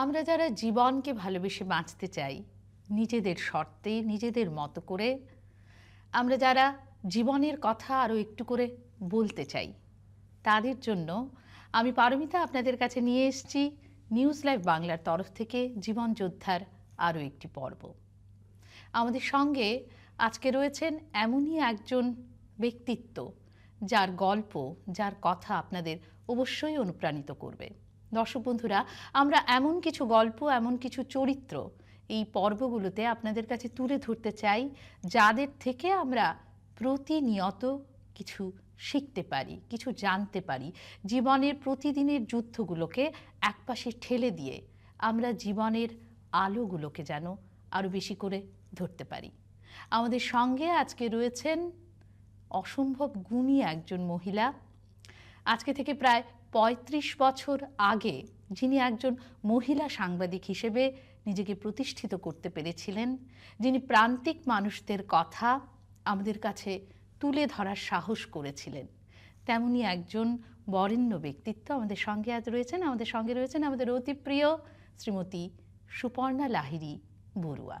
আমরা যারা জীবনকে ভালোবেসে বাঁচতে চাই নিজেদের শর্তে নিজেদের মতো করে, আমরা যারা জীবনের কথা আরও একটু করে বলতে চাই, তাদের জন্য আমি পারমিতা আপনাদের কাছে নিয়ে এসেছি নিউজ লাইভ বাংলার তরফ থেকে জীবন যোদ্ধার আরও একটি পর্ব। আমাদের সঙ্গে আজকে রয়েছেন এমনই একজন ব্যক্তিত্ব যার গল্প, যার কথা আপনাদের অবশ্যই অনুপ্রাণিত করবে। দর্শক বন্ধুরা, আমরা এমন কিছু গল্প, এমন কিছু চরিত্র এই পর্বগুলোতে আপনাদের কাছে তুলে ধরতে চাই, যাদের থেকে আমরা প্রতিনিয়ত কিছু শিখতে পারি, কিছু জানতে পারি। জীবনের প্রতিদিনের যুদ্ধগুলোকে একপাশে ঠেলে দিয়ে আমরা জীবনের আলোগুলোকে যেন আরও বেশি করে ধরতে পারি। আমাদের সঙ্গে আজকে রয়েছেন অসম্ভব গুণী একজন মহিলা। আজকে থেকে প্রায় ৩৫ বছর আগে যিনি একজন মহিলা সাংবাদিক হিসেবে নিজেকে প্রতিষ্ঠিত করতে পেরেছিলেন, যিনি প্রান্তিক মানুষদের কথা আমাদের কাছে তুলে ধরার সাহস করেছিলেন, তেমনি একজন বরেণ্য ব্যক্তিত্ব আমাদের সঙ্গে আজ রয়েছেন। আমাদের সঙ্গে রয়েছেন আমাদের অতি প্রিয় শ্রীমতী সুপর্ণা লাহিড়ী বড়ুয়া।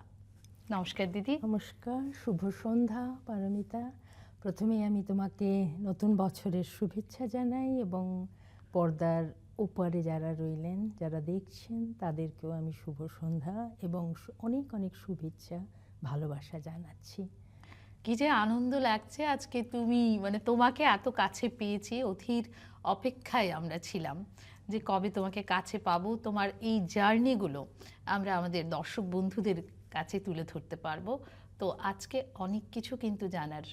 নমস্কার দিদি। নমস্কার, শুভ সন্ধ্যা পারমিতা। প্রথমেই আমি তোমাকে নতুন বছরের শুভেচ্ছা জানাই এবং পর্দার ওপারে যারা রইলেন, যারা দেখছেন, তাদেরকেও আমি শুভ সন্ধ্যা এবং অনেক অনেক শুভেচ্ছা, ভালোবাসা জানাচ্ছি। কি যে আনন্দ লাগছে আজকে তোমাকে এত কাছে পেয়েছি। অধীর অপেক্ষায় আমরা ছিলাম যে কবে তোমাকে কাছে পাবো, তোমার এই জার্নিগুলো আমরা আমাদের দর্শক বন্ধুদের কাছে তুলে ধরতে পারবো। তো আজকে অনেক কিছু কিন্তু জানার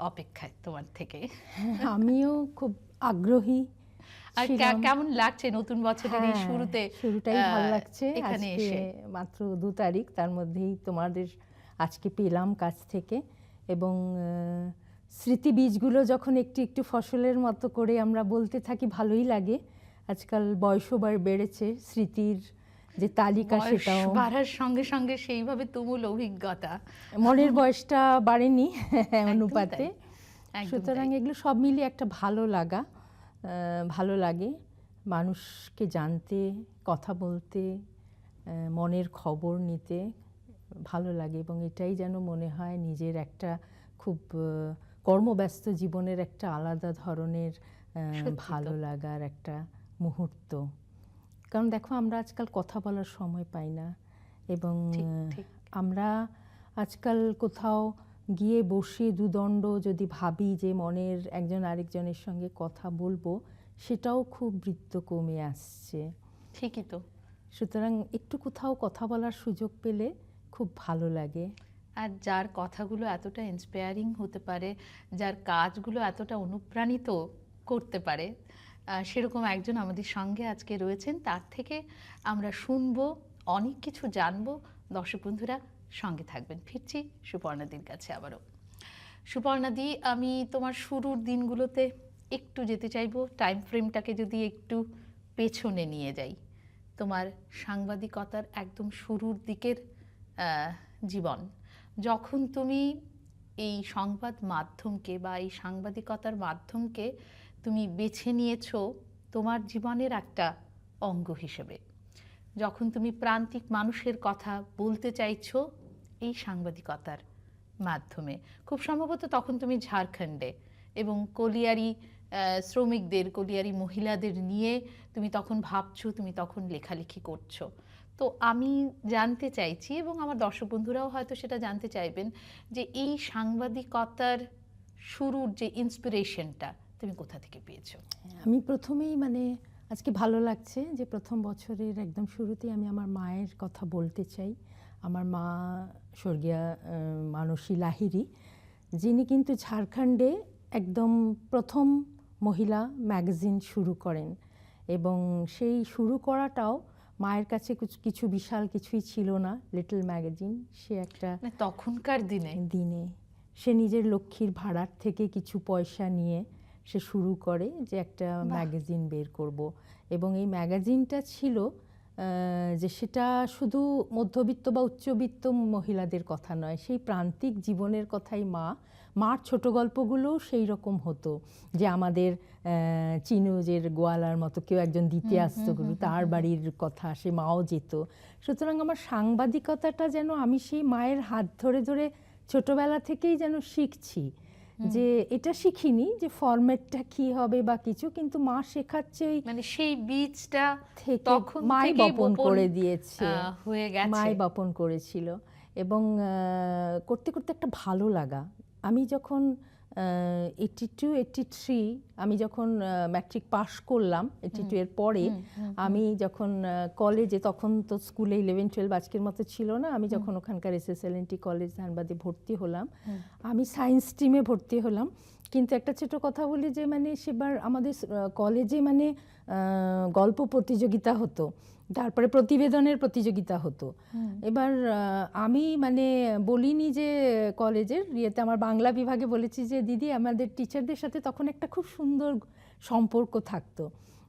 অপেক্ষায় তোমার থেকে। আমিও খুব আগ্রহী। আর কেমন লাগছে নতুন বছরের এই শুরুটাই ভালো লাগছে। এখানে এসে মাত্র 2 তারিখ, তার মধ্যেই তোমাদের আজকে পেলাম কাছ থেকে এবং স্মৃতি বীজগুলো যখন একটু একটু ফসলের মতো করে আমরা বলতে থাকি, ভালোই লাগে। আজকাল বয়সও বেড়েছে, স্মৃতির যে তালিকা সেটাও বাড়ার সঙ্গে সঙ্গে সেইভাবে তুমুল অভিজ্ঞতা, মনের বয়সটা বাড়েনি অনুপাতে। সুতরাং এগুলো সব মিলিয়ে একটা ভালো লাগে মানুষকে জানতে, কথা বলতে, মনের খবর নিতে ভালো লাগে এবং এটাই যেন মনে হয় নিজের একটা খুব কর্মব্যস্ত জীবনের একটা আলাদা ধরনের ভালো লাগার একটা মুহূর্ত। কারণ দেখো, আমরা আজকাল কথা বলার সময় পাই না এবং আমরা আজকাল কোথাও গিয়ে বসে দুদণ্ড যদি ভাবি যে মনের একজন আরেকজনের সঙ্গে কথা বলবো, সেটাও খুব বৃত্ত কমে আসছে। ঠিকই তো। সুতরাং একটু কোথাও কথা বলার সুযোগ পেলে খুব ভালো লাগে। আর যার কথাগুলো এতটা ইন্সপায়ারিং হতে পারে, যার কাজগুলো এতটা অনুপ্রাণিত করতে পারে, সেরকম একজন আমাদের সঙ্গে আজকে রয়েছেন। তার থেকে আমরা শুনবো, অনেক কিছু জানবো। দর্শক বন্ধুরা সঙ্গে থাকবেন। ফিরছি সুপর্ণাদির কাছে আবারও। সুপর্ণাদি, আমি তোমার শুরুর দিনগুলোতে একটু যেতে চাইবো। টাইম ফ্রেমটাকে যদি একটু পেছনে নিয়ে যাই, তোমার সাংবাদিকতার একদম শুরুর দিকের জীবন, যখন তুমি এই সংবাদ মাধ্যমকে বা এই সাংবাদিকতার মাধ্যমকে তুমি বেছে নিয়েছো তোমার জীবনের একটা অঙ্গ হিসেবে, যখন তুমি প্রান্তিক মানুষের কথা বলতে চাইছো এই সাংবাদিকতার মাধ্যমে, খুব সম্ভবত তখন তুমি ঝাড়খণ্ডে এবং কলিয়ারি শ্রমিকদের, কলিয়ারি মহিলাদের নিয়ে তুমি তখন ভাবছো, তুমি তখন লেখালেখি করছো। তো আমি জানতে চাইছি এবং আমার দর্শক বন্ধুরাও হয়তো সেটা জানতে চাইবেন যে এই সাংবাদিকতার শুরুর যে ইন্সপিরেশনটা তুমি কোথা থেকে পেয়েছো? আমি প্রথমেই আজকে ভালো লাগছে যে প্রথম বছরের একদম শুরুতেই আমি আমার মায়ের কথা বলতে চাই। আমার মা স্বর্গীয়া মানসী লাহিড়ী, যিনি কিন্তু ঝাড়খণ্ডে একদম প্রথম মহিলা ম্যাগাজিন শুরু করেন এবং সেই শুরু করাটাও মায়ের কাছে কিছু বিশাল কিছুই ছিল না, লিটল ম্যাগাজিন। সে একটা তখনকার দিনে সে নিজের লক্ষ্মীর ভাড়ার থেকে কিছু পয়সা নিয়ে সে শুরু করে যে একটা ম্যাগাজিন বের করব এবং এই ম্যাগাজিনটা ছিল যে সেটা শুধু মধ্যবিত্ত বা উচ্চবিত্ত মহিলাদের কথা নয়, সেই প্রান্তিক জীবনের কথাই মা মার ছোট গল্পগুলোও সেই রকম হতো, যে আমাদের চিনুজের গোয়ালার মতো কেউ একজন দিতে আসতো, তার বাড়ির কথা, সে মাও যেত। সুতরাং আমার সাংবাদিকতাটা যেন আমি সেই মায়ের হাত ধরে ধরে ছোটবেলা থেকেই যেন শিখছি, যে এটা শিখিনি যে ফরম্যাটটা কি হবে বা কিছু, কিন্তু মা শেখাচ্ছে ওই মানে সেই বীজটা থেকে তখন মাই থেকেই বপন করে দিয়েছে, হয়ে গেছে। মাই বপন করেছিল। এবং করতে করতে একটা ভালো লাগা। আমি যখন 82-83 আমি যখন ম্যাট্রিক পাশ করলাম, 82 এর পরে আমি যখন কলেজে, তখন তো স্কুলে 11-12 আজকের মতো ছিল না, আমি যখন ওখানকার SSLNT কলেজ ধানবাদে ভর্তি হলাম, আমি সায়েন্স স্ট্রিমে ভর্তি হলাম। কিন্তু একটা ছোট কথা বলি, যে মানে সেবার আমাদের কলেজে মানে গল্প প্রতিযোগিতা হতো, তারপরে প্রতিবেদনের প্রতিযোগিতা হতো। এবার আমি মানে বলিনি যে কলেজের ইয়েতে, আমার বাংলা বিভাগে বলেছি যে দিদি আমাদের টিচারদের সাথে তখন একটা খুব সুন্দর সম্পর্ক থাকতো,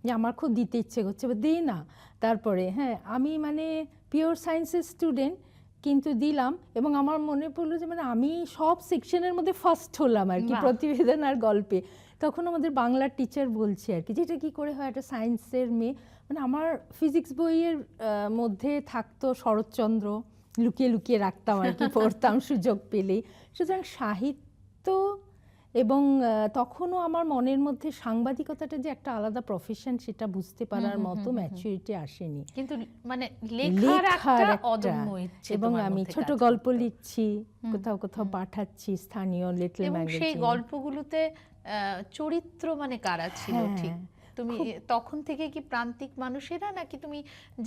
যে আমার খুব দিতে ইচ্ছে করছে, দে না। তারপরে হ্যাঁ, আমি মানে পিওর সায়েন্সের স্টুডেন্ট, কিন্তু দিলাম, এবং আমার মনে পড়লো যে মানে আমি সব সেকশনের মধ্যে ফার্স্ট হলাম আর কি, প্রতিবেদন আর গল্পে। তখন আমাদের বাংলার টিচার বলছে আর কি, যেটা কি করে হয়, একটা সায়েন্সের মেয়ে, মানে আমার ফিজিক্স বইয়ের মধ্যে থাকতো শরৎচন্দ্র, লুকিয়ে লুকিয়ে রাখতাম আর কি, পড়তাম সুযোগ পেলেই। সুতরাং সাহিত্য, এবং তখনও আমার মনের মধ্যে সাংবাদিকতাটা যে একটা আলাদা প্রফেশন, সেটা বুঝতে পারার মতো ম্যাচুরিটি আসেনি। কিন্তু মানে লেখার একটা অদম্য ইচ্ছে, এবং আমি ছোট গল্প লিখছি, কোথাও কোথাও পাঠাচ্ছি স্থানীয় লিটল ম্যাগাজিন। সেই গল্পগুলোতে চরিত্র মানে কারা ছিল ঠিক? তুমি তখন থেকে কি প্রান্তিক মানুষেরা, নাকি তুমি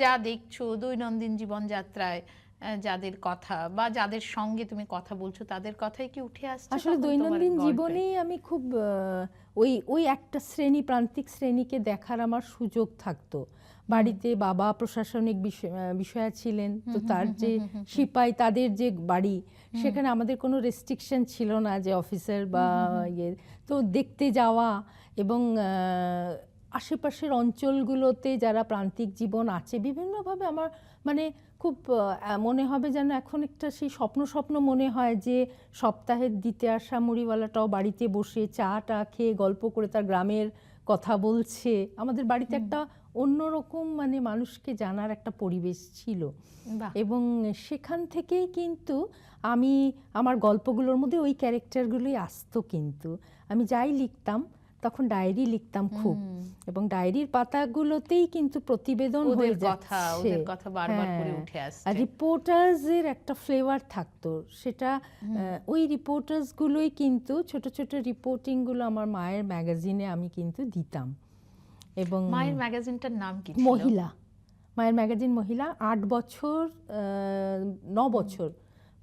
যা দেখছো দৈনন্দিন জীবনযাত্রায় যাদের কথা বা যাদের সঙ্গে তুমি কথা বলছো তাদের কথাই কি উঠে আসছে? আসলে দৈনন্দিন জীবনেই আমি খুব ওই ওই একটা শ্রেণী, প্রান্তিক শ্রেণীকে দেখার আমার সুযোগ থাকতো। বাড়িতে বাবা প্রশাসনিক বিষয়া ছিলেন, তো তার যে সিপাই, তাদের যে বাড়ি, সেখানে আমাদের কোনো রেস্ট্রিকশন ছিল না যে অফিসার বা ইয়ে, তো দেখতে যাওয়া। এবং আশেপাশের অঞ্চলগুলোতে যারা প্রান্তিক জীবন আছে বিভিন্নভাবে, আমার মানে খুব মনে হবে যেন এখন একটা সেই স্বপ্ন মনে হয়, যে সপ্তাহের দিতে আসা মুড়িওয়ালাটাও বাড়িতে বসে চাটা খেয়ে গল্প করে তার গ্রামের কথা বলছে। আমাদের বাড়িতে একটা অন্যরকম মানে মানুষকে জানার একটা পরিবেশ ছিল, এবং সেখান থেকেই কিন্তু আমি আমার গল্পগুলোর মধ্যে ওই ক্যারেক্টারগুলোই আসতো। কিন্তু আমি যাই লিখতাম তখন ডায়েরি লিখতাম খুব, এবং ডায়েরির পাতাগুলোতেই কিন্তু প্রতিবেদন হয়ে যাচ্ছে, ওদের কথা বারবার করে উঠে আসছে। আর রিপোর্টার্সের একটা ফ্লেভার থাকতো, সেটা ওই রিপোর্টার্সগুলোই কিন্তু ছোট ছোট রিপোর্টিংগুলো আমার মায়ের ম্যাগাজিনে আমি কিন্তু দিতাম। এবং মায়ের ম্যাগাজিনটার নাম কি ছিল? মহিলা, মায়ের ম্যাগাজিন মহিলা। 8 বছর 9 বছর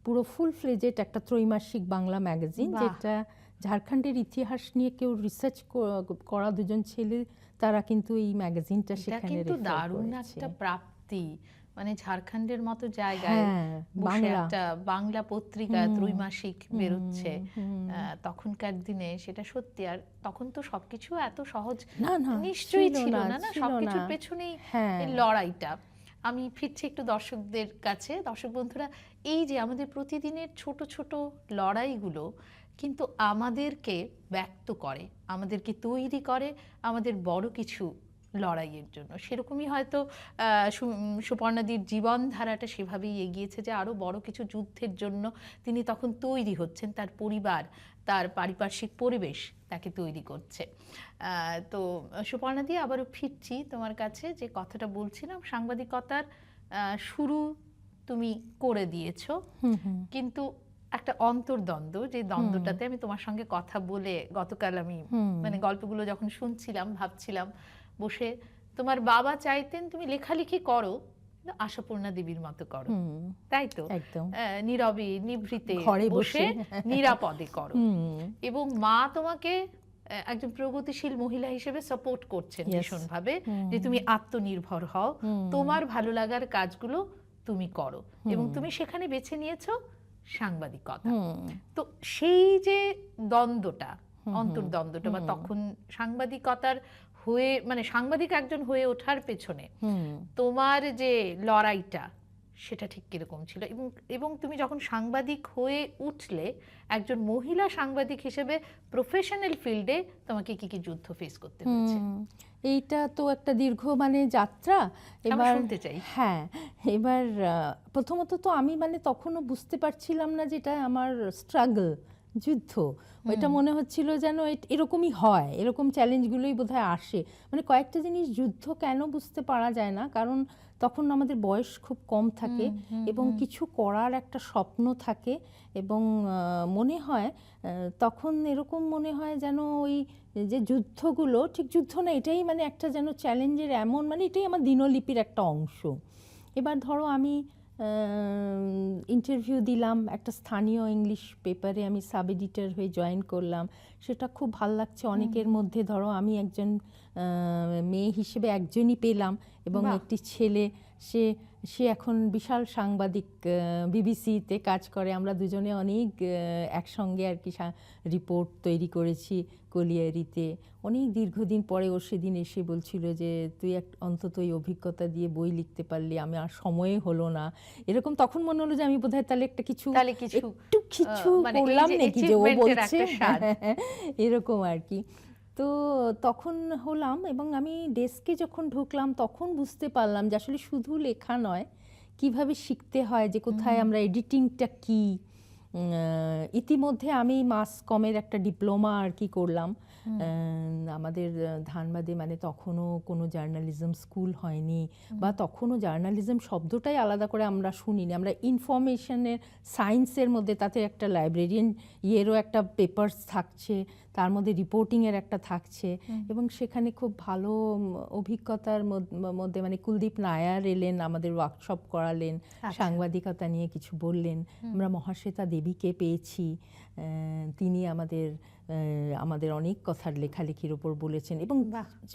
পুরো ফুল ফ্লেজেড একটা ত্রৈমাসিক বাংলা ম্যাগাজিন, যেটা ঝাড়খণ্ডের ইতিহাস নিয়ে কেউ রিসার্চ করা দুজন ছেলে, তারা কিন্তু এই ম্যাগাজিনটা সেখানে রেফার করেছে। দারুণ একটা প্রাপ্তি, মানে ঝাড়খণ্ডের মতো জায়গায় বসে একটা বাংলা পত্রিকা ত্রৈমাসিক বেরোচ্ছে তখনকার দিনে, সেটা সত্যি। আর তখন তো সবকিছু এত সহজ নিশ্চয়ই ছিল না, সবকিছুর পেছনেই লড়াইটা। আমি ফিরছি একটু দর্শকদের কাছে। দর্শক বন্ধুরা, এই যে আমাদের প্রতিদিনের ছোট ছোট লড়াইগুলো কিন্তু আমাদেরকে ব্যক্ত করে, আমাদেরকে তৈরি করে আমাদের বড় কিছু লড়াইয়ের জন্য। সেরকমই হয়তো সুপর্ণাদির জীবনধারাটা সেভাবেই এগিয়েছে, যে আরও বড় কিছু যুদ্ধের জন্য তিনি তখন তৈরি হচ্ছেন, তার পরিবার, তার পারিপার্শ্বিক পরিবেশ তাকে তৈরি করছে। তো সুপর্ণাদি, আবারও ফিরছি তোমার কাছে। যে কথাটা বলছিলাম, সাংবাদিকতার শুরু তুমি করে দিয়েছো, কিন্তু একটা অন্তর্দ্বন্দ্ব, যে দ্বন্দ্বটাতে আমি তোমার সঙ্গে কথা বলে গতকাল আমি মানে গল্পগুলো যখন শুনছিলাম ভাবছিলাম বসে, তোমার বাবা চাইতেন তুমি লেখালেখি করো, আশাপূর্ণা দেবীর মতো করো, তাই তো? নীরবে নিভৃতে বসে নিরাপদে করো। এবং মা তোমাকে একজন প্রগতিশীল মহিলা হিসেবে সাপোর্ট করছেন ভীষণভাবে, যে তুমি আত্মনির্ভর হও, তোমার ভালো লাগার কাজগুলো তুমি করো, এবং তুমি সেখানে বেছে নিয়েছো সাংবাদিকতা। তো সেই যে দ্বন্দ্বটা, অন্তর্দ্বন্দ্বটা, বা তখন সাংবাদিকতার হয়ে মানে সাংবাদিক একজন হয়ে ওঠার পেছনে তোমার যে লড়াইটা, সেটা ঠিক কিরকম ছিল, এবং এবং তুমি যখন সাংবাদিক হয়ে উঠলে, একজন মহিলা সাংবাদিক হিসেবে প্রফেশনাল ফিল্ডে তোমাকে কি কি যুদ্ধ ফেস করতে হয়েছে? এইটা তো একটা দীর্ঘ মানে যাত্রা। আমরা এবার শুনতে চাই। হ্যাঁ, এবার প্রথমত তো আমি মানে তখনও বুঝতে পারছিলাম না যে এটা আমার স্ট্রাগল, যুদ্ধ। ওইটা মনে হচ্ছিল যেন এরকমই হয়, এরকম চ্যালেঞ্জগুলোই বোধহয় আসে। মানে কয়েকটা জিনিস যুদ্ধ কেন বুঝতে পারা যায় না, কারণ তখন আমাদের বয়স খুব কম থাকে এবং কিছু করার একটা স্বপ্ন থাকে, এবং মনে হয় তখন এরকম মনে হয় যেন ওই যে যুদ্ধগুলো ঠিক যুদ্ধ না, এটাই মানে একটা যেন চ্যালেঞ্জের, এমন মানে এটাই আমার দিনলিপির একটা অংশ। এবার ধরো আমি ইন্টারভিউ দিলাম একটা স্থানীয় ইংলিশ পেপারে, আমি সাব এডিটর হয়ে জয়েন করলাম, সেটা খুব ভাল লাগছে। অনেকের মধ্যে ধরো আমি একজন মেয়ে হিসেবে একজনই পেলাম, এবং একটি ছেলে, সে সে এখন বিশাল সাংবাদিক, বিবিসিতে কাজ করে। আমরা দুজনে অনেক একসঙ্গে আর কি রিপোর্ট তৈরি করেছি কলিয়ারিতে। অনেক দীর্ঘদিন পরে ও সেদিন এসে বলছিল যে তুই অন্তত এই অভিজ্ঞতা দিয়ে বই লিখতে পারলি, আমি আর সময়ে হলো না। এরকম তখন মনে হলো যে আমি বোধহয় তাহলে একটু কিছু করলাম নাকি, যে ও বলছে এরকম আর কি। তো তখন হলাম, এবং আমি ডেস্কে যখন ঢুকলাম তখন বুঝতে পারলাম যে আসলে শুধু লেখা নয়, কিভাবে শিখতে হয়, যে কোথায় আমরা এডিটিংটা কি। ইতিমধ্যে আমি মাস কমের একটা ডিপ্লোমা আর কি করলাম। আমাদের ধানবাদে মানে তখনও কোনো জার্নালিজম স্কুল হয়নি, বা তখনও জার্নালিজম শব্দটাই আলাদা করে আমরা শুনিনি। আমরা ইনফরমেশনের সায়েন্সের মধ্যে, তাতে একটা লাইব্রেরিয়ান ইয়েরও একটা পেপারস থাকছে, তার মধ্যে রিপোর্টিংয়ের একটা থাকছে, এবং সেখানে খুব ভালো অভিজ্ঞতার মধ্যে মানে কুলদীপ নায়ার এলেন, আমাদের ওয়ার্কশপ করালেন, সাংবাদিকতা নিয়ে কিছু বললেন। আমরা মহাশ্বেতা দেবীকে পেয়েছি, তিনি আমাদের অনেক কথার লেখালেখির ওপর বলেছেন। এবং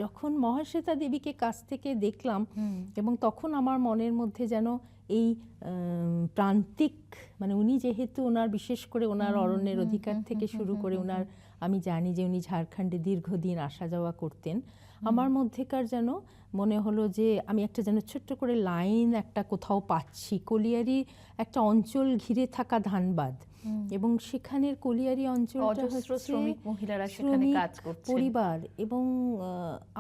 যখন মহাশ্বেতা দেবীকে কাছ থেকে দেখলাম, এবং তখন আমার মনের মধ্যে যেন এই প্রান্তিক, মানে উনি যেহেতু ওনার বিশেষ করে ওনার অরণ্যের অধিকার থেকে শুরু করে ওনার, আমি জানি যে উনি ঝাড়খণ্ডে দীর্ঘদিন আসা যাওয়া করতেন, আমার মধ্যেকার যেন মনে হলো যে আমি একটা যেন ছোট্ট করে লাইন একটা কোথাও পাচ্ছি। কলিয়ারি একটা অঞ্চল ঘিরে থাকা ধানবাদ, এবং সেখানের কলিয়ারি অঞ্চলটা হচ্ছে শ্রমিক মহিলারা সেখানে কাজ করছেন, পরিবার, এবং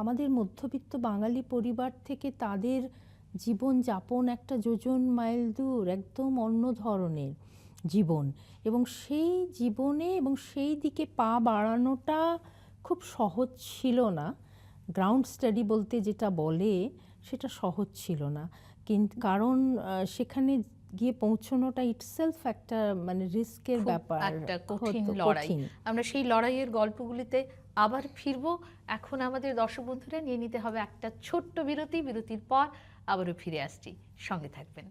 আমাদের মধ্যবিত্ত বাঙালি পরিবার থেকে তাদের জীবন যাপন একটা যোজন মাইল দূর, একদম অন্য ধরনের জীবন, এবং সেই জীবনে এবং সেই দিকে পা বাড়ানোটা খুব সহজ ছিল না। গ্রাউন্ড স্টাডি বলতে যেটা বলে সেটা সহজ ছিল না, কিন্তু কারণ সেখানে গিয়ে পৌঁছানোটা ইটসেলফ একটা মানে রিস্কের ব্যাপার, একটা কঠিন লড়াই। আমরা সেই লড়াইয়ের গল্পগুলিতে আবার ফিরবো। এখন আমাদের দর্শক বন্ধুরা নিয়ে নিতে হবে একটা ছোট্ট বিরতি। বিরতির পর আবারও ফিরে আসছি, সঙ্গে থাকবেন।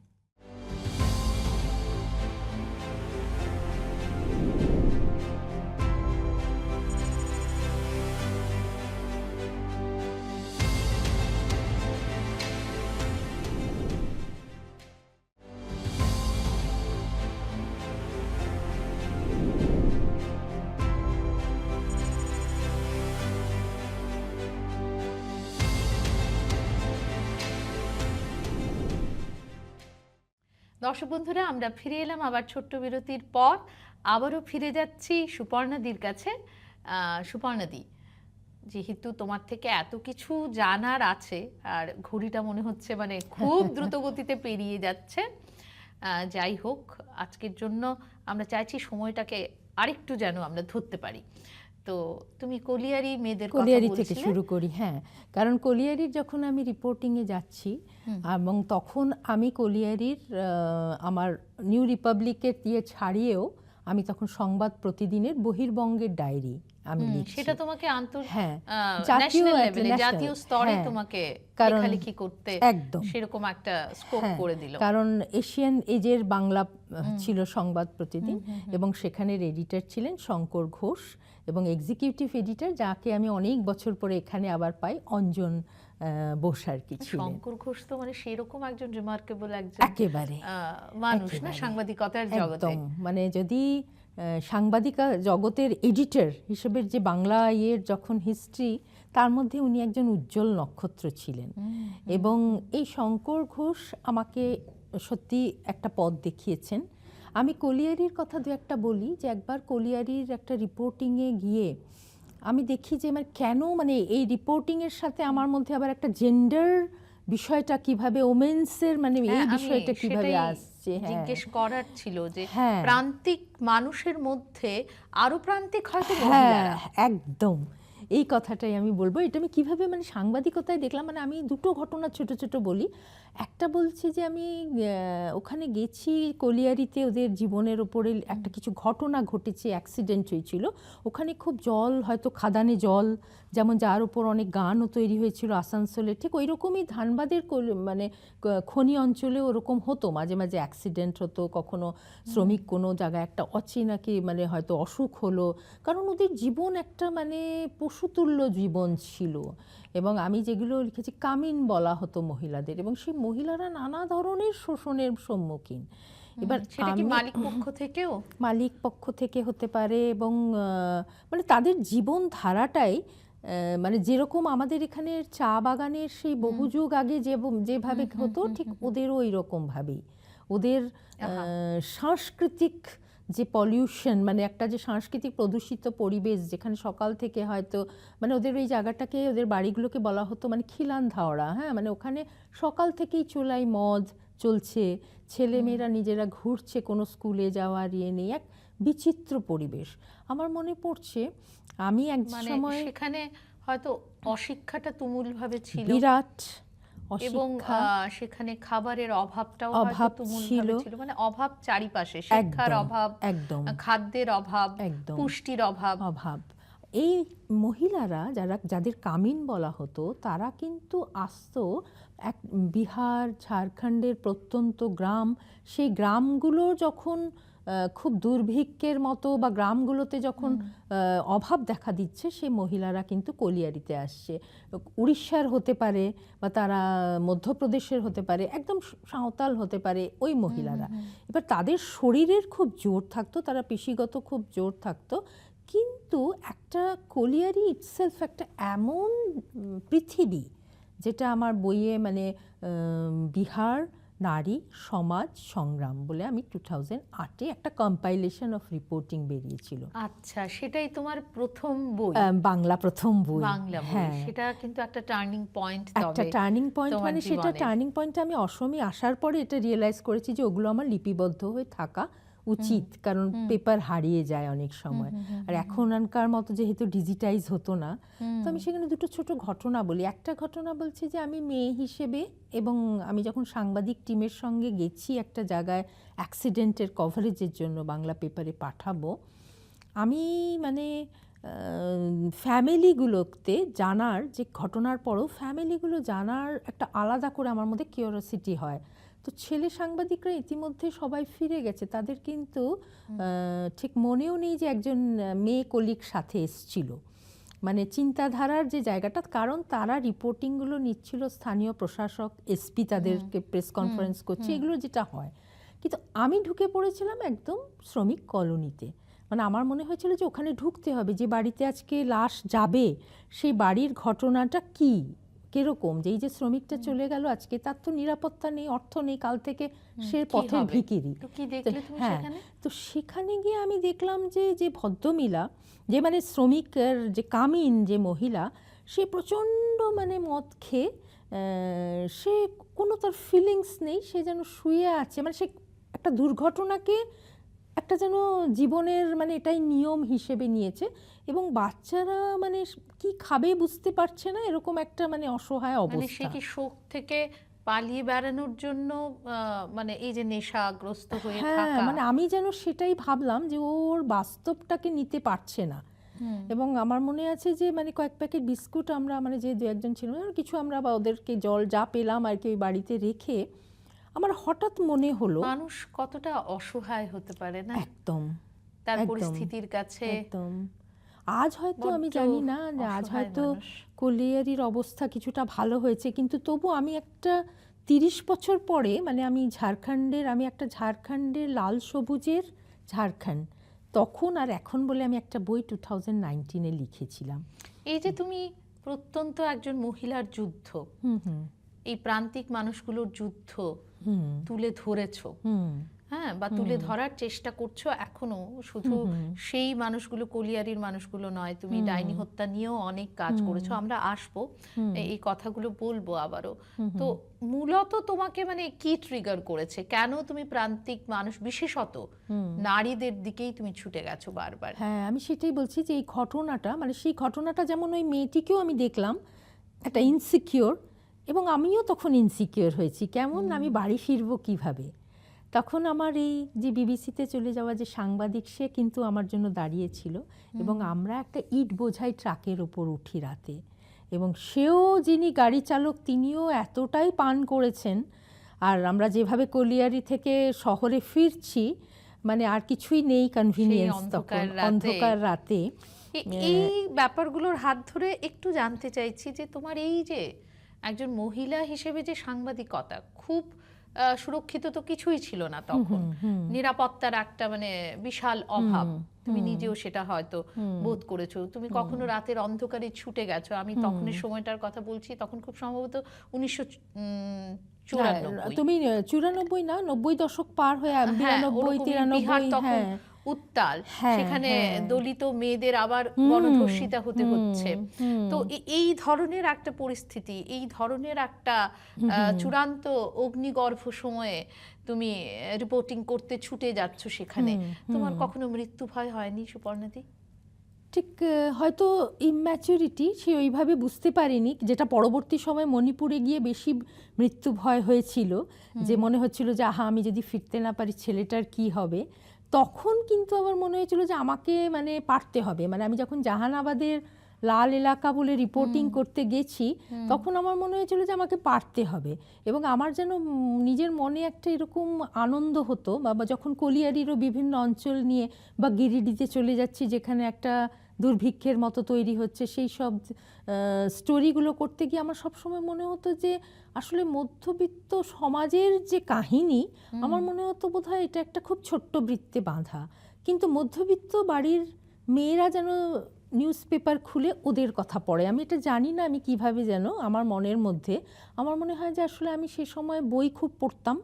দর্শক বন্ধুরা, আমরা ফিরে এলাম আবার ছোট্ট বিরতির পর। আবারও ফিরে যাচ্ছি সুপর্ণাদির কাছে। সুপর্ণাদি, যেহেতু তোমার থেকে এত কিছু জানার আছে, আর ঘড়িটা মনে হচ্ছে মানে খুব দ্রুত গতিতে পেরিয়ে যাচ্ছে, যাই হোক, আজকের জন্য আমরা চাইছি সময়টাকে আরেকটু যেন আমরা ধরতে পারি। তো তুমি কলিয়ারি মেয়েদের কলিয়ারি থেকে শুরু করি। হ্যাঁ, কারণ কলিয়ারির যখন আমি রিপোর্টিংয়ে যাচ্ছি, এবং তখন আমি কলিয়ারির আমার নিউ রিপাবলিকের দিয়ে ছাড়িয়েও আমি তখন সংবাদ প্রতিদিনের বহির্বঙ্গের ডায়েরি আমি লিখছি। সেটা তোমাকে জাতীয় স্তরে তোমাকে লেখালেখি করতে একদম সেরকম একটা স্কোপ করে দিল। কারণ এশিয়ান এজের বাংলা ছিল সংবাদ প্রতিদিন, এবং সেখানের এডিটর ছিলেন শঙ্কর ঘোষ, এবং এক্সিকিউটিভ এডিটর, যাকে আমি অনেক বছর পরে এখানে আবার পাই, অঞ্জন বোস আর কি ছিলেন। শঙ্কর ঘোষ তো মানে সেরকম একজন রিমার্কেবল একজন একেবারে মানুষ না সাংবাদিকতার জগতে। মানে যদি সাংবাদিকা জগতের এডিটর হিসেবে যে বাংলা ইয়ের যখন হিস্ট্রি, তার মধ্যে উনি একজন উজ্জ্বল নক্ষত্র ছিলেন। এবং এই শঙ্কর ঘোষ আমাকে সত্যি একটা পথ দেখিয়েছেন। আমি কলিয়ারির কথা দু একটা বলি, যে একবার কলিয়ারির একটা রিপোর্টিংয়ে গিয়ে আমি দেখি যে মানে কেন মানে এই রিপোর্টিংয়ের সাথে আমার মধ্যে আবার একটা জেন্ডার বিষয়টা কিভাবে, ওমেন্সের মানে এই হ্যাঁ, আমি বিষয়টা কিভাবে সেটাই আসছে। হ্যাঁ জিজ্ঞেস করার ছিল যে হ্যাঁ প্রান্তিক মানুষের মধ্যে আরো প্রান্তিক হয়তো হ্যাঁ মহিলারা। একদম এই কথাটাই আমি বলবো। এটা আমি কিভাবে মানে সাংবাদিকতায় দেখলাম, মানে আমি দুটো ঘটনা ছোট ছোট বলি। একটা বলছি যে আমি ওখানে গেছি কলিয়ারিতে, ওদের জীবনের ওপরে একটা কিছু ঘটনা ঘটেছে, অ্যাক্সিডেন্ট হয়েছিল ওখানে, খুব জল, হয়তো খাদানে জল, যেমন যার উপর অনেক গানও তৈরি হয়েছিল আসানসোলে, ঠিক ওই রকমই ধানবাদের মানে খনি অঞ্চলে ওরকম হতো, মাঝে মাঝে অ্যাক্সিডেন্ট হতো, কখনো শ্রমিক কোনো জায়গায় একটা অচেনাকি মানে হয়তো অসুখ হলো, কারণ ওদের জীবন একটা মানে পশুতুল্য জীবন ছিল। এবং আমি যেগুলো লিখেছি, কামিন বলা হতো মহিলাদের, এবং সেই মহিলারা নানা ধরনের শোষণের সম্মুখীন। এবার সেটা কি মালিক পক্ষ থেকেও? মালিক পক্ষ থেকে হতে পারে, এবং মানে তাদের জীবন ধারাটাই মানে যেরকম আমাদের এখানে চা বাগানের সেই বহু যুগ আগে যেভাবে হতো, ঠিক ওদেরও ওই রকম ভাবেই। ওদের সাংস্কৃতিক যে পলিউশন, মানে একটা যে সাংস্কৃতিক প্রদূষিত পরিবেশ, যেখানে সকাল থেকে হয়তো মানে ওদের ওই জায়গাটাকে, ওদের বাড়িগুলোকে বলা হতো মানে খিলান ধাওড়া। হ্যাঁ, মানে ওখানে সকাল থেকেই চুলায় মদ চলছে, ছেলেমেয়েরা নিজেরা ঘুরছে, কোনো স্কুলে যাওয়ার ইয়ে নেই, এক বিচিত্র পরিবেশ। আমার মনে পড়ছে আমি এক সময় সেখানে হয়তো অশিক্ষাটা তুমুলভাবে ছিল, বিরাট এবং অশিক্ষা, সেখানে খাবারের অভাবটাও অভাব হয়তো তুমুলভাবে ছিল, মানে অভাব চারিপাশে, শিক্ষার একদম অভাব, একদম খাদ্যের অভাব, একদম পুষ্টির অভাব। অভাব। এই মহিলারা যাদের কামিন বলা হতো, তারা কিন্তু আসতো এক বিহার ঝাড়খণ্ডের প্রত্যন্ত গ্রাম, সেই গ্রামগুলো যখন খুব দুর্ভিক্ষের মতো, বা গ্রামগুলোতে যখন অভাব দেখা দিচ্ছে, সেই মহিলারা কিন্তু কলিয়ারিতে আসছে। উড়িষ্যার হতে পারে, বা তারা মধ্যপ্রদেশের হতে পারে, একদম সাঁওতাল হতে পারে ওই মহিলারা। এবার তাদের শরীরের খুব জোর থাকতো, তারা পেশিগত খুব জোর থাকতো, কিন্তু একটা কলিয়ারি ইটসেলফ একটা এমন পৃথিবী, যেটা আমার বইয়ে মানে বিহার নারী সমাজ সংগ্রাম বলে আমি 2008-এ একটা কম্পাইলেশন অফ রিপোর্টিং বেরিয়েছিল। আচ্ছা, সেটাই তোমার প্রথম বই? বাংলা প্রথম বই, বাংলা বই। হ্যাঁ। সেটা কিন্তু একটা টার্নিং পয়েন্ট। একটা টার্নিং পয়েন্ট, তোমার মানে সেটা জীবনের। টার্নিং পয়েন্টে আমি অসমে আসার পরে এটা রিয়েলাইজ করেছি যে ওগুলো আমার লিপিবদ্ধ হয়ে থাকা উচিত, কারণ পেপার হারিয়ে যায় অনেক সময়। আর এখনকার মতো যেহেতু ডিজিটাইজ হতো না, তো আমি সেখানে দুটো ছোট ঘটনা বলি। একটা ঘটনা বলছি যে আমি মেয়ে হিসেবে, এবং আমি যখন সাংবাদিক টিমের সঙ্গে গেছি একটা জায়গায় অ্যাক্সিডেন্টের কভারেজের জন্য, বাংলা পেপারে পাঠাবো, আমি মানে ফ্যামিলিগুলোতে জানার, যে ঘটনার পরও ফ্যামিলিগুলো জানার একটা আলাদা করে আমার মধ্যে কিউরিওসিটি হয়। তো ছেলে সাংবাদিকরা ইতিমধ্যে সবাই ফিরে গেছে, তাদের কিন্তু ঠিক মনেও নেই যে একজন মেয়ে কলিগ সাথে এসছিল, মানে চিন্তাধারার যে জায়গাটা, কারণ তারা রিপোর্টিংগুলো নিচ্ছিল স্থানীয় প্রশাসক, এসপি তাদেরকে প্রেস কনফারেন্স করছে, এগুলো যেটা হয়। কিন্তু আমি ঢুকে পড়েছিলাম একদম শ্রমিক কলোনিতে, মানে আমার মনে হয়েছিল যে ওখানে ঢুকতে হবে, যে বাড়িতে আজকে লাশ যাবে সেই বাড়ির ঘটনাটা কি, কিরকম, যে এই যে শ্রমিকটা চলে গেল আজকে, তার তো নিরাপত্তা নেই, অর্থ নেই, কাল থেকে সে পথের ভিখিরি। হ্যাঁ, তো সেখানে গিয়ে আমি দেখলাম যে ভদ্রমহিলা, যে মানে শ্রমিকের যে কামিন যে মহিলা, সে প্রচণ্ড মানে মদ খেয়ে, সে কোনো তার ফিলিংস নেই, সে যেন শুয়ে আছে, মানে সে একটা দুর্ঘটনাকে একটা যেন জীবনের মানে এটাই নিয়ম হিসেবে নিয়েছে, এবং বাচ্চারা মানে কি খাবে বুঝতে পারছে না, এরকম একটা মানে অসহায় অবস্থা। সে কি শোক থেকে পালিয়ে বেড়ানোর জন্য মানে এই যে নেশাগ্রস্ত হয়ে থাকা? মানে আমি যেন সেটাই ভাবলাম যে ওর বাস্তবটাকে নিতে পারছে না। এবং আমার মনে আছে যে মানে কয়েক প্যাকেট বিস্কুট আমরা, মানে যে দু একজন ছিল কিছু, আমরা বা ওদেরকে জল যা পেলাম আর কি বাড়িতে রেখে, আমার হঠাৎ মনে হলো মানুষ কতটা অসহায় হতে পারে না একদম তার পরিস্থিতির কাছে। একদম। আজ হয়তো আমি জানি না যে আজ হয়তো কলিয়ারির অবস্থা কিছুটা ভালো হয়েছে, কিন্তু তবু আমি একটা 30 বছর পরে, মানে আমি একটা ঝাড়খণ্ডের লাল সবুজের ঝাড়খণ্ড তখন আর এখন বলে আমি একটা বই 2019-এ লিখেছিলাম। এই যে তুমি প্রত্যন্ত একজন মহিলার যুদ্ধ, এই প্রান্তিক মানুষগুলোর যুদ্ধ, তুলে ধরেছো, হ্যাঁ, বা তুলে ধরার চেষ্টা করছো এখনো। শুধু সেই মানুষগুলো, কলিয়ারির মানুষগুলো নয়, তুমি ডাইনি হত্যা নিয়েও অনেক কাজ করেছো, আমরা আসবো, এই কথাগুলো বলবো আবারও। তো মূলত তোমাকে মানে কি ট্রিগার করেছে, কেন তুমি প্রান্তিক মানুষ, বিশেষত নারীদের দিকেই তুমি ছুটে গেছো বারবার? হ্যাঁ, আমি সেটাই বলছি যে এই ঘটনাটা, মানে সেই ঘটনাটা যেমন ওই মেয়েটিকেও আমি দেখলাম একটা ইনসিকিওর, এবং আমিও তখন ইনসিকিওর হয়েছি, কেমন আমি বাড়ি ফিরবো কিভাবে। তখন আমার এই যে বিবিসিতে চলে যাওয়া যে সাংবাদিক, সে কিন্তু আমার জন্য দাঁড়িয়েছিল, এবং আমরা একটা ইট বোঝাই ট্রাকের ওপর উঠি রাতে, এবং সেও যিনি গাড়ি চালক তিনিও এতটাই পান করেছেন, আর আমরা যেভাবে কলিয়ারি থেকে শহরে ফিরছি, মানে আর কিছুই নেই কনভিনিয়েন্স তখন, অন্ধকার রাতে। এই ব্যাপারগুলোর হাত ধরে একটু জানতে চাইছি যে তোমার এই যে একজন মহিলা হিসেবে যে সাংবাদিকতা, খুব সুরক্ষিত তো কিছুই ছিল না তখন, নিরাপত্তার একটা মানে বিশাল অভাব, তুমি নিজেও সেটা হয়তো বোধ করেছো। তুমি কখনো রাতের অন্ধকারে ছুটে গেছো, আমি তখনের সময়টার কথা বলছি, তখন খুব সম্ভবত 1994, তুমি 94 না, 90 দশক পার হয়ে 92, 93, হ্যাঁ, উত্তাল, সেখানে দলিত মেয়েদের আবার গণধর্ষিতা হতে হচ্ছে। তো এই ধরনের একটা পরিস্থিতি, এই ধরনের একটা চূড়ান্ত অগ্নিগর্ভ সময়ে তুমি রিপোর্টিং করতে ছুটে যাচ্ছ, সেখানে তোমার কখনো মৃত্যু ভয় হয়নি সুপর্ণাদি? ঠিক হয়তো ইম্যাচুরিটি, সে ওইভাবে বুঝতে পারিনি, যেটা পরবর্তী সময় মণিপুরে গিয়ে বেশি মৃত্যু ভয় হয়েছিল, যে মনে হচ্ছিল যে আহা আমি যদি ফিরতে না পারি ছেলেটার কি হবে। তখন কিন্তু আবার মনে হয়েছিল যে আমাকে মানে পারতে হবে, মানে আমি যখন জাহানাবাদের লাল এলাকা বলে রিপোর্টিং করতে গেছি, তখন আমার মনে হয়েছিল যে আমাকে পারতে হবে, এবং আমার যেন নিজের মনে একটা এরকম আনন্দ হতো, বা যখন কলিয়ারিরও বিভিন্ন অঞ্চল নিয়ে বা গিরিডিতে চলে যাচ্ছি যেখানে একটা দুর্ভিক্ষের মতো তৈরি হচ্ছে, সেই সব স্টোরিগুলো করতে গিয়ে আমার সবসময় মনে হতো যে আসলে মধ্যবিত্ত সমাজের যে কাহিনী, আমার মনে হতো বোধহয় এটা একটা খুব ছোট্ট বৃত্তে বাঁধা, কিন্তু মধ্যবিত্ত বাড়ির মেয়েরা যেন নিউজ পেপার খুলে ওদের কথা পড়ে। আমি এটা জানি না আমি কিভাবে, যেন আমার মনের মধ্যে আমার মনে হয় যে আসলে আমি সে সময় বই খুব পড়তাম।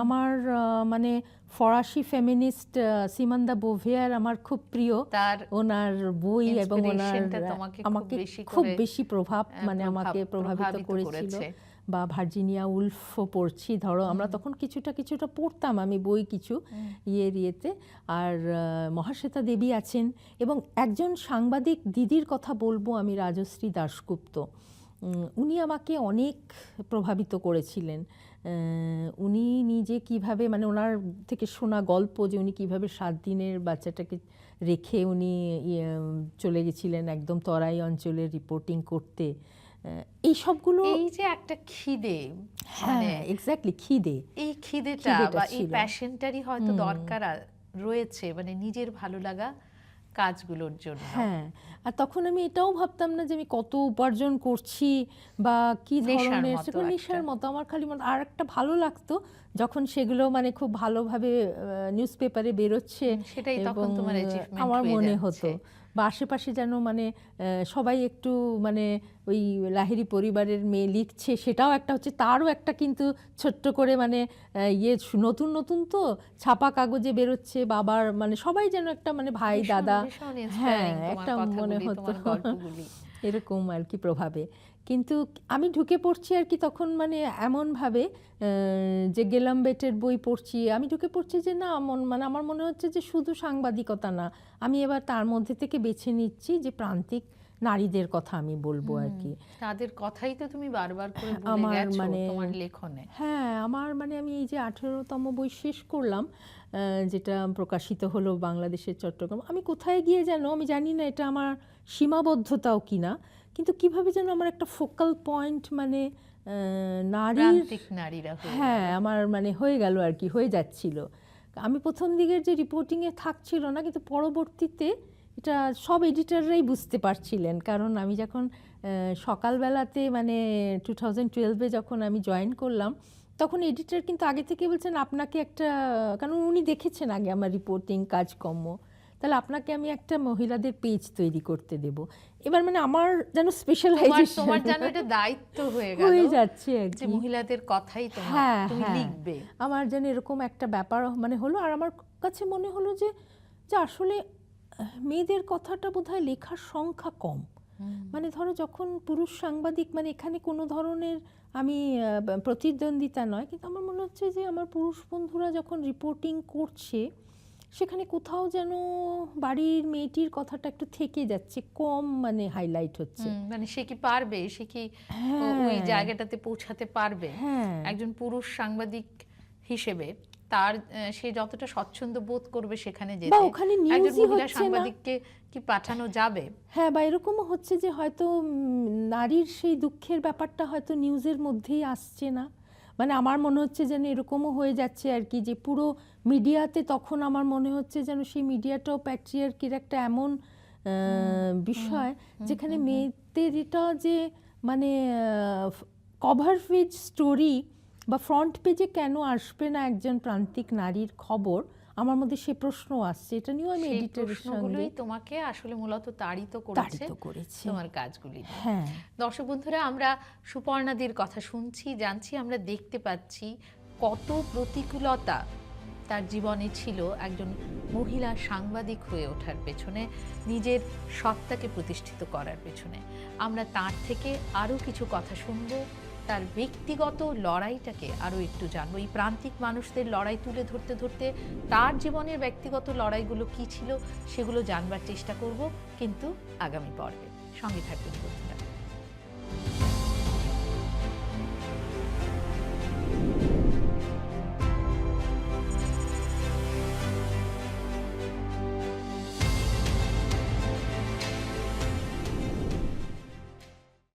আমার মানে ফরাসি ফেমিনিস্ট সিমন দা বোভিয়ার আমার খুব প্রিয়, তার ওনার বই এবং ওনার আমাকে খুব বেশি প্রভাব, মানে আমাকে প্রভাবিত করেছিল। বা ভার্জিনিয়া উলফও পড়ছি, ধরো আমরা তখন কিছুটা পড়তাম আমি বই, কিছু ইয়েতে। আর মহাশ্বেতা দেবী আছেন, এবং একজন সাংবাদিক দিদির কথা বলবো আমি, রাজশ্রী দাশগুপ্ত, উনি আমাকে অনেক প্রভাবিত করেছিলেন। উনি নিজে কিভাবে, মানে ওনার থেকে শোনা গল্প যে উনি কিভাবে 7 দিনের বাচ্চাটাকে রেখে উনি চলে গেছিলেন একদম তরাই অঞ্চলে রিপোর্টিং করতে। এই সবগুলো, এই যে একটা খিদে, হ্যাঁ এক্স্যাক্টলি খিদে, এই খিদেটা বা এই প্যাশনটারই হয়তো দরকার রয়েছে, মানে নিজের ভালো লাগা কাজগুলোর জন্য। হ্যাঁ, আর তখন আমি এটাও ভাবতাম না যে আমি কত উপার্জন করছি বা কি ধরনের, সেটা নেশার মতো আমার খালি আর একটা ভালো লাগতো যখন সেগুলো মানে খুব ভালোভাবে নিউজ পেপারে বেরোচ্ছে, সেটাই তখন তোমার অ্যাচিভমেন্ট আমার মনে হতো। বা আশেপাশে যেন মানে সবাই একটু মানে ওই লাহিড়ী পরিবারের মেয়ে লিখছে, সেটাও একটা হচ্ছে, তারও একটা কিন্তু ছোট্ট করে মানে নতুন নতুন তো ছাপা কাগজে বেরোচ্ছে, বাবার মানে সবাই যেন একটা মানে ভাই দাদা, হ্যাঁ একটা মনে হতো এরকম আর কি প্রভাবে। কিন্তু আমি ঢুকে পড়ছি আর কি তখন মানে এমনভাবে যে গেলামবেটের বই পড়ছি, আমি ঢুকে পড়ছি যে না মানে আমার মনে হচ্ছে যে শুধু সাংবাদিকতা না, আমি এবার তার মধ্যে থেকে বেছে নিচ্ছি যে প্রান্তিক নারীদের কথা আমি বলবো আর কি। তাদের কথাই তো তুমি বারবার করে বলে গেছো তোমার লেখনে। হ্যাঁ, আমার মানে আমি এই যে 18তম বই শেষ করলাম, যেটা প্রকাশিত হলো বাংলাদেশের চট্টগ্রাম, আমি কোথায় গিয়ে যেন, আমি জানি না এটা আমার সীমাবদ্ধতাও কিনা, কিন্তু কিভাবে যেন আমার একটা ফোকাল পয়েন্ট মানে নারীরা, হ্যাঁ আমার মানে হয়ে গেল আর কি, হয়ে যাচ্ছিল। আমি প্রথম দিকের যে রিপোর্টিংয়ে থাকছিল না, কিন্তু পরবর্তীতে এটা সব এডিটররাই বুঝতে পারছিলেন, কারণ আমি যখন সকালবেলাতে মানে 2012-এ যখন আমি জয়েন করলাম, তখন এডিটর কিন্তু আগে থেকে বলছেন আপনাকে একটা, কারণ উনি দেখেছেন আগে আমার রিপোর্টিং কাজকর্ম, তাহলে আপনাকে আমি একটা মহিলাদের পেজ তৈরি করতে দেব। এবার মানে আমার যেন তোমার স্পেশালাইজেশন যেন এটা দায়িত্ব হয়ে গেল হয়ে যাচ্ছে আর যে কি। মহিলাদের কথাই হ্যাঁ, তুমি হ্যাঁ। লিখবে। আমার যেন এরকম একটা ব্যাপার মানে হলো। আর আমার কাছে মনে হলো যে যে আসলে মেয়েদের কথাটা বোধহয় লেখার সংখ্যা কম। মানে ধরো যখন পুরুষ সাংবাদিক, মানে এখানে কোনো ধরনের আমি প্রতিদ্বন্দ্বিতা নয়, কিন্তু আমার মনে হচ্ছে যে আমার পুরুষ বন্ধুরা যখন রিপোর্টিং করছে সেখানে কোথাও যেন বাড়ির মেয়েটির কথাটা একটু থেকে যাচ্ছে, কম মানে হাইলাইট হচ্ছে। মানে সে কি পারবে, সে কি ওই জায়গাটাতে পৌঁছাতে পারবে? হ্যাঁ, একজন পুরুষ সাংবাদিক হিসেবে তার সে যতটা স্বচ্ছন্দ বোধ করবে সেখানে বা যেতে, ওখানে একজন নিউজই মহিলা হচ্ছে না। সাংবাদিককে কি পাঠানো যাবে? হ্যাঁ, বা এরকমও হচ্ছে যে হয়তো নারীর সেই দুঃখের ব্যাপারটা হয়তো নিউজের মধ্যেই আসছে না। মানে আমার মনে হচ্ছে যেন এরকমও হয়ে যাচ্ছে আর কি, যে পুরো মিডিয়াতে তখন আমার মনে হচ্ছে যেন সেই মিডিয়াটাও প্যাট্রিয়ার্কির একটা এমন বিষয় যেখানে মেয়েদের এটা যে মানে কভার পেজ স্টোরি বা ফ্রন্ট পেজে কেন আসবে না একজন প্রান্তিক নারীর খবর, আমার মধ্যে সে প্রশ্ন আসছে। এটা নিয়েও আমি সেই এডিটরের সঙ্গে প্রশ্নগুলোই তোমাকে আসলে মূলত তাড়িত করেছে তোমার কাজগুলি। হ্যাঁ, দর্শক বন্ধুরা, আমরা সুপর্ণাদির কথা শুনছি, জানছি, আমরা দেখতে পাচ্ছি কত প্রতিকূলতা তার জীবনে ছিল একজন মহিলা সাংবাদিক হয়ে ওঠার পেছনে, নিজের সত্তাকে প্রতিষ্ঠিত করার পেছনে। আমরা তার থেকে আরও কিছু কথা শুনব, তার ব্যক্তিগত লড়াইটাকে আরও একটু জানবো। এই প্রান্তিক মানুষদের লড়াই তুলে ধরতে ধরতে তার জীবনের ব্যক্তিগত লড়াইগুলো কী ছিল সেগুলো জানবার চেষ্টা করব, কিন্তু আগামী পর্বে। সঙ্গে থাকবেন।